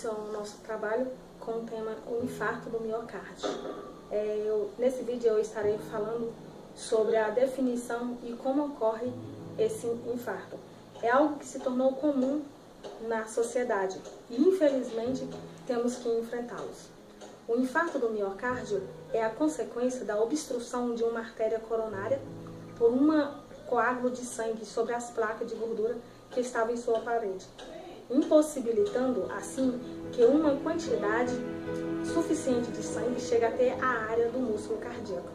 início ao nosso trabalho com o tema o infarto do miocárdio. Nesse vídeo eu estarei falando sobre a definição e como ocorre esse infarto. É algo que se tornou comum na sociedade e infelizmente temos que enfrentá-los. O infarto do miocárdio é a consequência da obstrução de uma artéria coronária por um coágulo de sangue sobre as placas de gordura que estavam em sua parede, impossibilitando assim que uma quantidade suficiente de sangue chegue até a área do músculo cardíaco.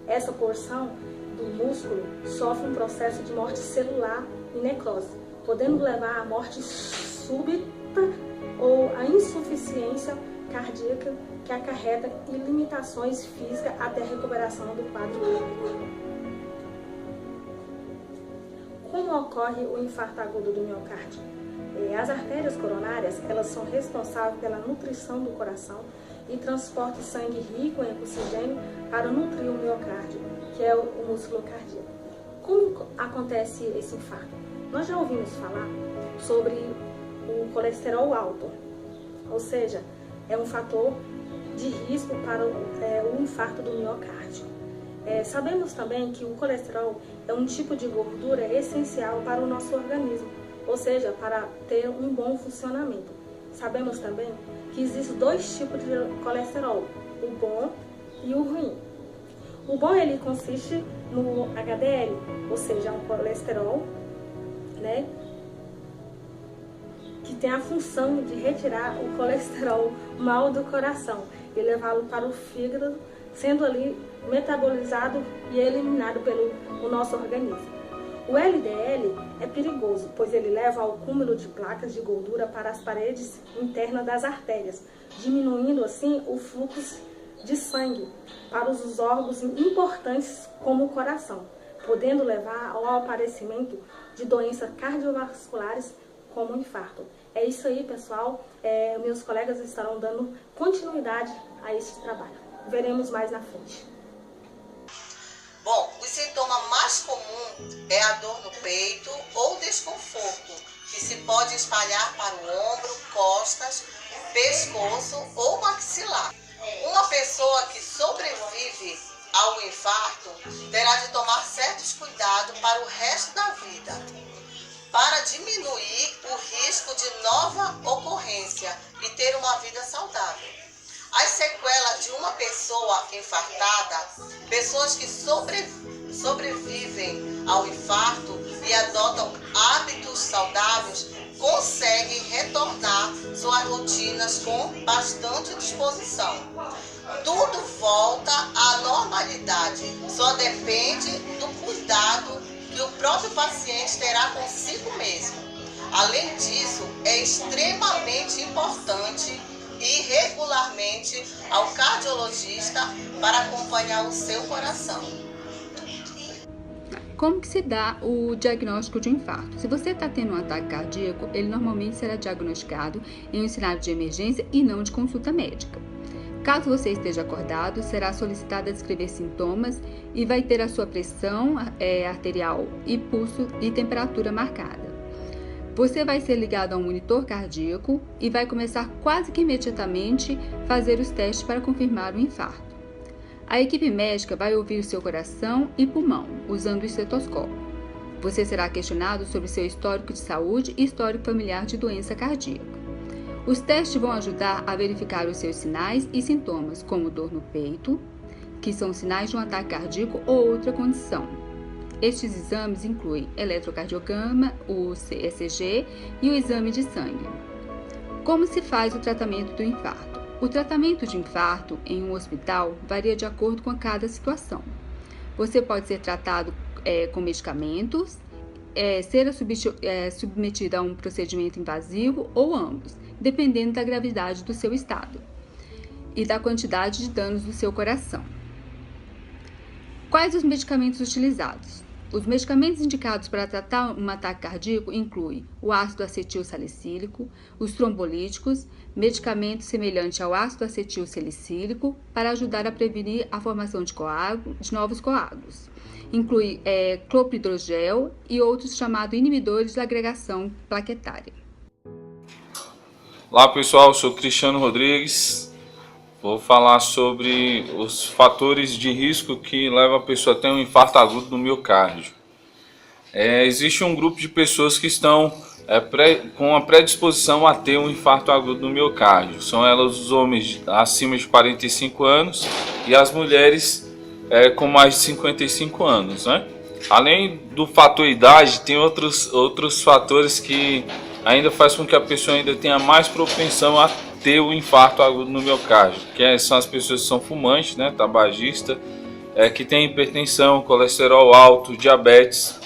Essa porção do músculo sofre um processo de morte celular e necrose, podendo levar à morte súbita ou à insuficiência cardíaca que acarreta limitações físicas até a recuperação do quadro clínico. Como ocorre o infarto agudo do miocárdio? As artérias coronárias, elas são responsáveis pela nutrição do coração e transporte sangue rico em oxigênio para nutrir o miocárdio, que é o músculo cardíaco. Como acontece esse infarto? Nós já ouvimos falar sobre o colesterol alto, ou seja, é um fator de risco para o infarto do miocárdio. Sabemos também que o colesterol é um tipo de gordura essencial para o nosso organismo, ou seja, para ter um bom funcionamento. Sabemos também que existem dois tipos de colesterol, o bom e o ruim. O bom ele consiste no HDL, ou seja, um colesterol, que tem a função de retirar o colesterol mau do coração e levá-lo para o fígado, sendo ali metabolizado e eliminado pelo nosso organismo. O LDL é perigoso, pois ele leva ao cúmulo de placas de gordura para as paredes internas das artérias, diminuindo assim o fluxo de sangue para os órgãos importantes como o coração, podendo levar ao aparecimento de doenças cardiovasculares como o infarto. É isso aí, pessoal. Meus colegas estarão dando continuidade a esse trabalho. Veremos mais na frente. Bom, o sintoma mais comum é a dor no peito ou desconforto, que se pode espalhar para o ombro, costas, pescoço ou maxilar. Uma pessoa que sobrevive ao infarto terá de tomar certos cuidados para o resto da vida, para diminuir o risco de nova ocorrência e ter uma vida saudável. As sequelas de uma pessoa infartada, pessoas que sobrevivem ao infarto e adotam hábitos saudáveis, conseguem retornar suas rotinas com bastante disposição. Tudo volta à normalidade, só depende do cuidado que o próprio paciente terá consigo mesmo. Além disso, é extremamente importante ir regularmente ao cardiologista para acompanhar o seu coração. Como que se dá o diagnóstico de infarto? Se você está tendo um ataque cardíaco, ele normalmente será diagnosticado em um cenário de emergência e não de consulta médica. Caso você esteja acordado, será solicitado a descrever sintomas e vai ter a sua pressão arterial e pulso e temperatura marcada. Você vai ser ligado a um monitor cardíaco e vai começar quase que imediatamente fazer os testes para confirmar o infarto. A equipe médica vai ouvir o seu coração e pulmão usando o estetoscópio. Você será questionado sobre seu histórico de saúde e histórico familiar de doença cardíaca. Os testes vão ajudar a verificar os seus sinais e sintomas, como dor no peito, que são sinais de um ataque cardíaco ou outra condição. Estes exames incluem eletrocardiograma, o ECG e o exame de sangue. Como se faz o tratamento do infarto? O tratamento de infarto em um hospital varia de acordo com cada situação. Você pode ser tratado com medicamentos, ser submetido a um procedimento invasivo ou ambos, dependendo da gravidade do seu estado e da quantidade de danos do seu coração. Quais os medicamentos utilizados? Os medicamentos indicados para tratar um ataque cardíaco incluem o ácido acetil salicílico, os trombolíticos, medicamentos semelhantes ao ácido acetil salicílico para ajudar a prevenir a formação de novos coágulos. Inclui clopidogrel e outros chamados inibidores da agregação plaquetária. Olá pessoal, eu sou Cristiano Rodrigues. Vou falar sobre os fatores de risco que levam a pessoa a ter um infarto agudo do miocárdio. Existe um grupo de pessoas que estão com a predisposição a ter um infarto agudo do miocárdio. São elas os homens acima de 45 anos e as mulheres com mais de 55 anos, né? Além do fator idade, tem outros fatores que ainda faz com que a pessoa ainda tenha mais propensão a ter o infarto agudo no miocárdio, que são as pessoas que são fumantes, né, tabagista, que tem hipertensão, colesterol alto, diabetes,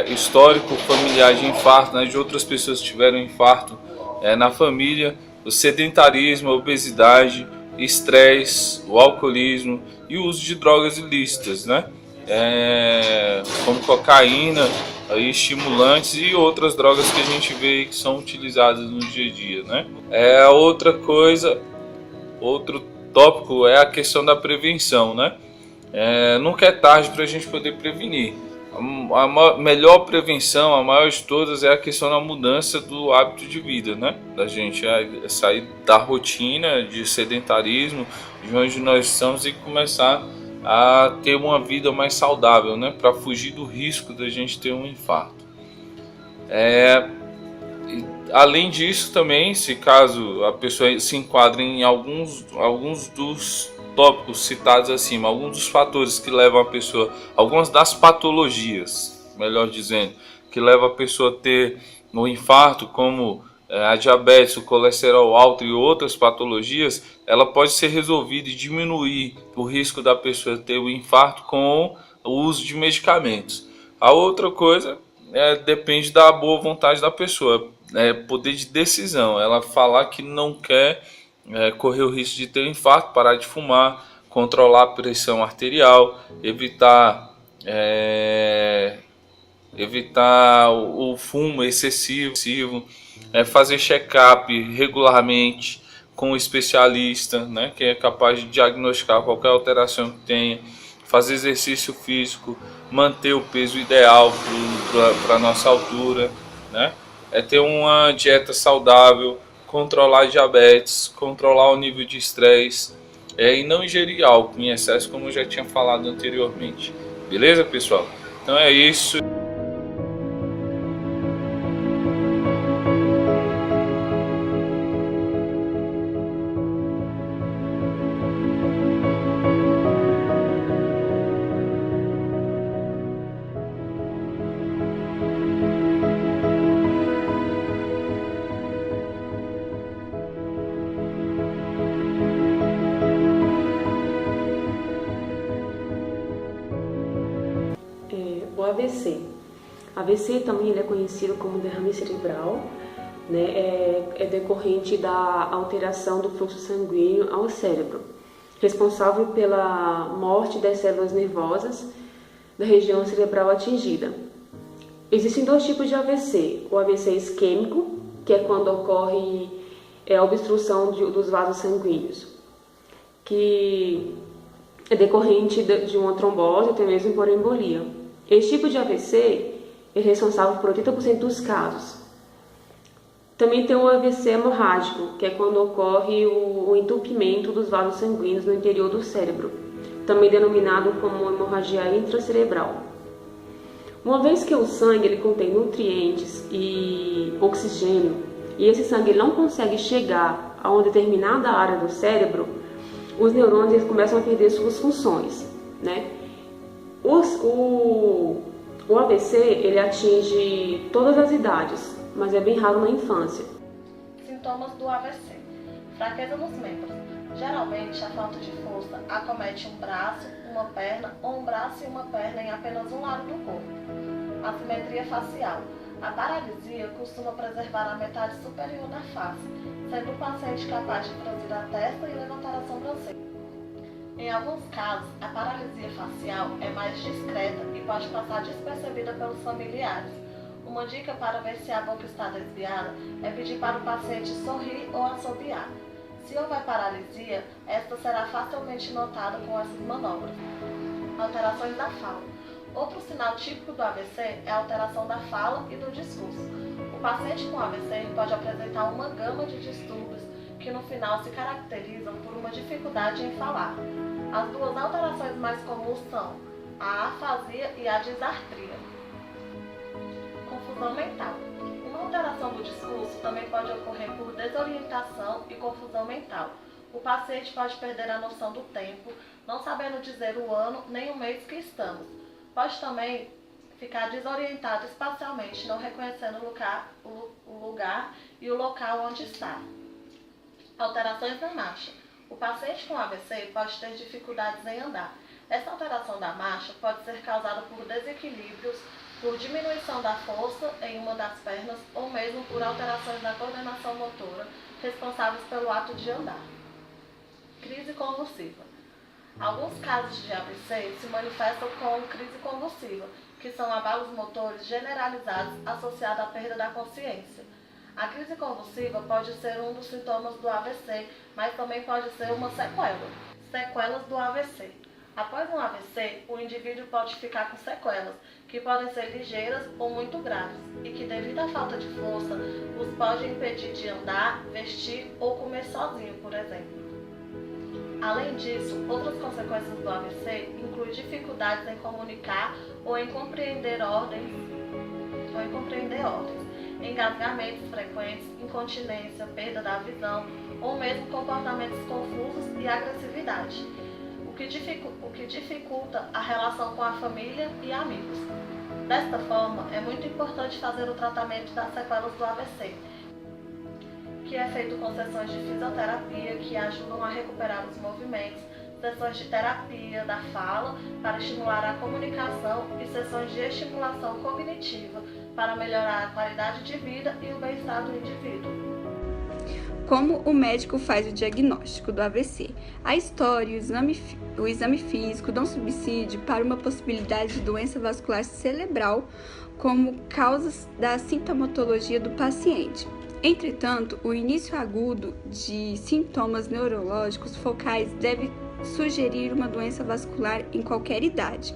histórico familiar de infarto, né, de outras pessoas que tiveram infarto na família, o sedentarismo, a obesidade, estresse, o alcoolismo e o uso de drogas ilícitas, né, como cocaína, estimulantes e outras drogas que a gente vê que são utilizadas no dia a dia, né? Outro tópico é a questão da prevenção, né? Nunca é tarde para a gente poder prevenir. A melhor prevenção, a maior de todas, é a questão da mudança do hábito de vida, né? Da gente sair da rotina de sedentarismo, de onde nós estamos, e começar a ter uma vida mais saudável, né? Para fugir do risco da gente ter um infarto. Além disso também, se caso a pessoa se enquadre em alguns dos tópicos citados acima, alguns dos fatores que levam a pessoa, algumas das patologias, melhor dizendo, que levam a pessoa a ter um infarto, como a diabetes, o colesterol alto e outras patologias, ela pode ser resolvida e diminuir o risco da pessoa ter o infarto com o uso de medicamentos. A outra coisa depende da boa vontade da pessoa, poder de decisão, ela falar que não quer correr o risco de ter um infarto, parar de fumar, controlar a pressão arterial, evitar o fumo excessivo, fazer check-up regularmente com um especialista, né, que é capaz de diagnosticar qualquer alteração que tenha, fazer exercício físico, manter o peso ideal para a nossa altura, né, ter uma dieta saudável, controlar a diabetes, controlar o nível de estresse e não ingerir álcool em excesso, como eu já tinha falado anteriormente. Beleza, pessoal? Então é isso. O AVC. AVC também ele é conhecido como derrame cerebral, né? É decorrente da alteração do fluxo sanguíneo ao cérebro, responsável pela morte das células nervosas da região cerebral atingida. Existem dois tipos de AVC: o AVC isquêmico, que é quando ocorre a obstrução dos vasos sanguíneos, que é decorrente de uma trombose, até mesmo por embolia. Esse tipo de AVC é responsável por 80% dos casos. Também tem o AVC hemorrágico, que é quando ocorre o entupimento dos vasos sanguíneos no interior do cérebro, também denominado como hemorragia intracerebral. Uma vez que o sangue ele contém nutrientes e oxigênio, e esse sangue não consegue chegar a uma determinada área do cérebro, os neurônios eles começam a perder suas funções, né? O AVC ele atinge todas as idades, mas é bem raro na infância. Sintomas do AVC: fraqueza nos membros. Geralmente, a falta de força acomete um braço, uma perna ou um braço e uma perna em apenas um lado do corpo. Assimetria facial. A paralisia costuma preservar a metade superior da face, sendo o paciente capaz de franzir a testa e levantar a sobrancelha. Em alguns casos, a paralisia facial é mais discreta e pode passar despercebida pelos familiares. Uma dica para ver se a boca está desviada é pedir para o paciente sorrir ou assobiar. Se houver paralisia, esta será facilmente notada com essas manobras. Alterações da fala. Outro sinal típico do AVC é a alteração da fala e do discurso. O paciente com AVC pode apresentar uma gama de distúrbios que no final se caracterizam por uma dificuldade em falar. As duas alterações mais comuns são a afasia e a disartria. Confusão mental. Uma alteração do discurso também pode ocorrer por desorientação e confusão mental. O paciente pode perder a noção do tempo, não sabendo dizer o ano nem o mês que estamos. Pode também ficar desorientado espacialmente, não reconhecendo o lugar e o local onde está. Alterações na marcha. O paciente com AVC pode ter dificuldades em andar. Essa alteração da marcha pode ser causada por desequilíbrios, por diminuição da força em uma das pernas ou mesmo por alterações na coordenação motora responsáveis pelo ato de andar. Crise convulsiva. Alguns casos de AVC se manifestam com crise convulsiva, que são abalos motores generalizados associados à perda da consciência. A crise convulsiva pode ser um dos sintomas do AVC, mas também pode ser uma sequela. Sequelas do AVC. Após um AVC, o indivíduo pode ficar com sequelas, que podem ser ligeiras ou muito graves, e que devido à falta de força, os pode impedir de andar, vestir ou comer sozinho, por exemplo. Além disso, outras consequências do AVC incluem dificuldades em comunicar ou em compreender ordens, engasgamentos frequentes, incontinência, perda da visão ou mesmo comportamentos confusos e agressividade, o que dificulta a relação com a família e amigos. Desta forma, é muito importante fazer o tratamento das sequelas do AVC, que é feito com sessões de fisioterapia que ajudam a recuperar os movimentos, sessões de terapia da fala para estimular a comunicação e sessões de estimulação cognitiva para melhorar a qualidade de vida e o bem-estar do indivíduo. Como o médico faz o diagnóstico do AVC? A história e o exame físico dão subsídio para uma possibilidade de doença vascular cerebral como causas da sintomatologia do paciente. Entretanto, o início agudo de sintomas neurológicos focais deve sugerir uma doença vascular em qualquer idade,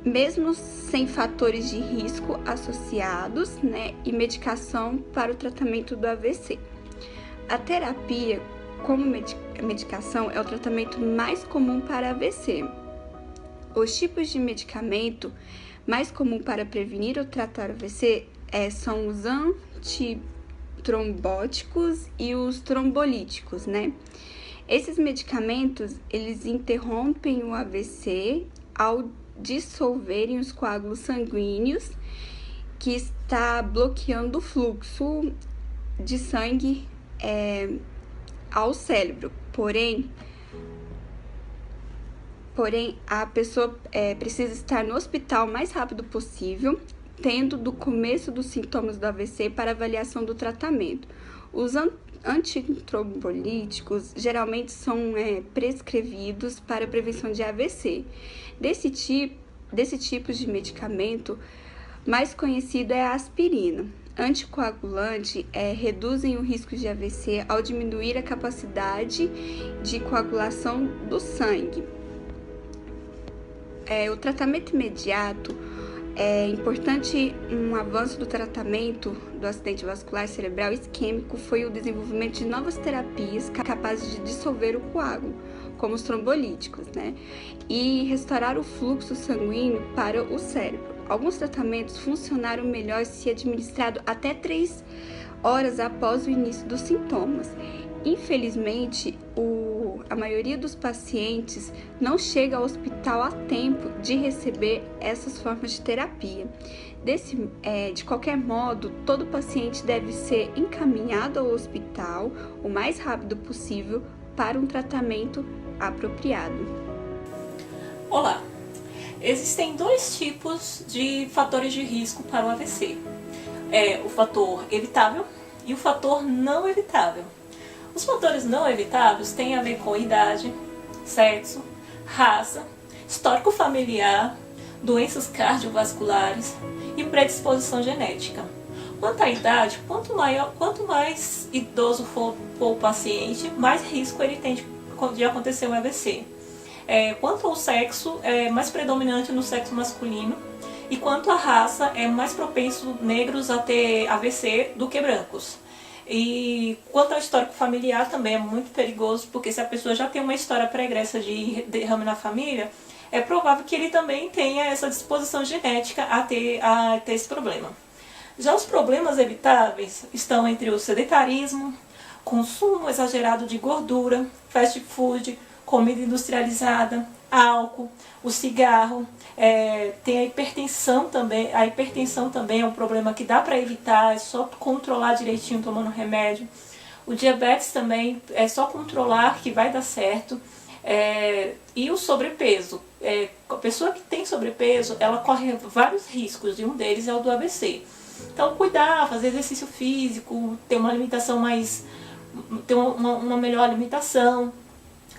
mesmo sem fatores de risco associados, e medicação para o tratamento do AVC. A terapia, como medicação, é o tratamento mais comum para AVC. Os tipos de medicamento mais comum para prevenir ou tratar o AVC são os antitrombóticos e os trombolíticos, Esses medicamentos, eles interrompem o AVC ao dissolverem os coágulos sanguíneos que está bloqueando o fluxo de sangue ao cérebro. Porém, a pessoa precisa estar no hospital o mais rápido possível, tendo do começo dos sintomas do AVC para avaliação do tratamento. Os antitrombolíticos geralmente são prescrevidos para prevenção de AVC. Desse tipo de medicamento, mais conhecido é a aspirina. Anticoagulante reduzem o risco de AVC ao diminuir a capacidade de coagulação do sangue. O tratamento imediato é importante. Um avanço do tratamento do acidente vascular cerebral isquêmico foi o desenvolvimento de novas terapias capazes de dissolver o coágulo, como os trombolíticos, e restaurar o fluxo sanguíneo para o cérebro. Alguns tratamentos funcionaram melhor se administrado até 3 horas após o início dos sintomas. Infelizmente, a maioria dos pacientes não chega ao hospital a tempo de receber essas formas de terapia. De qualquer modo, todo paciente deve ser encaminhado ao hospital o mais rápido possível para um tratamento apropriado. Olá! Existem 2 tipos de fatores de risco para o AVC. O fator evitável e o fator não evitável. Os fatores não evitáveis têm a ver com idade, sexo, raça, histórico familiar, doenças cardiovasculares e predisposição genética. Quanto à idade, quanto mais idoso for o paciente, mais risco ele tem de acontecer um AVC. Quanto ao sexo, é mais predominante no sexo masculino E quanto à raça, é mais propenso negros a ter AVC do que brancos. E quanto ao histórico familiar também é muito perigoso, porque se a pessoa já tem uma história pregressa de derrame na família, é provável que ele também tenha essa disposição genética a ter esse problema. Já os problemas evitáveis estão entre o sedentarismo, consumo exagerado de gordura, fast food, comida industrializada, álcool, o cigarro, tem a hipertensão também. A hipertensão também é um problema que dá para evitar, é só controlar direitinho tomando remédio. O diabetes também é só controlar que vai dar certo. E o sobrepeso. A pessoa que tem sobrepeso, ela corre vários riscos, e um deles é o do AVC. Então, cuidar, fazer exercício físico, ter uma alimentação ter uma melhor alimentação.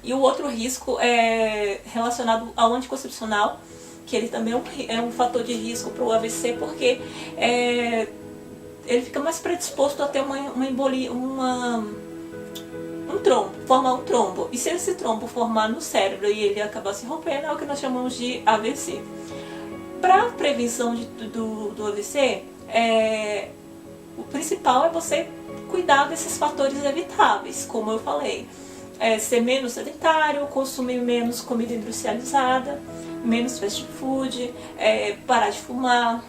E o outro risco é relacionado ao anticoncepcional, que ele também é um fator de risco para o AVC, porque ele fica mais predisposto a ter uma embolia, formar um trombo. E se esse trombo formar no cérebro e ele acabar se rompendo, é o que nós chamamos de AVC. Para a prevenção do AVC, o principal é você cuidar desses fatores evitáveis, como eu falei. Ser menos sedentário, consumir menos comida industrializada, menos fast food, parar de fumar,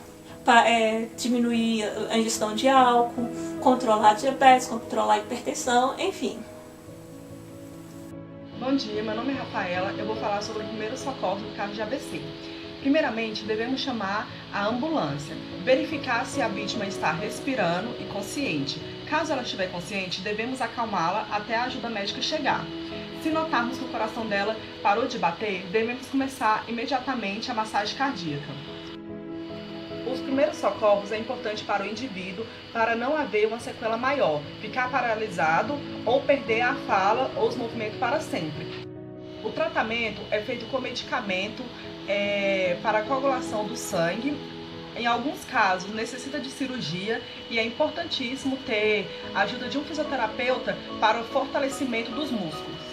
diminuir a ingestão de álcool, controlar a diabetes, controlar a hipertensão, enfim. Bom dia, meu nome é Rafaela, eu vou falar sobre o primeiro socorro no caso de AVC. Primeiramente, devemos chamar a ambulância, verificar se a vítima está respirando e consciente. Caso ela estiver consciente, devemos acalmá-la até a ajuda médica chegar. Se notarmos que o coração dela parou de bater, devemos começar imediatamente a massagem cardíaca. Os primeiros socorros é importante para o indivíduo para não haver uma sequela maior, ficar paralisado ou perder a fala ou os movimentos para sempre. O tratamento é feito com medicamento para a coagulação do sangue. Em alguns casos necessita de cirurgia e é importantíssimo ter a ajuda de um fisioterapeuta para o fortalecimento dos músculos.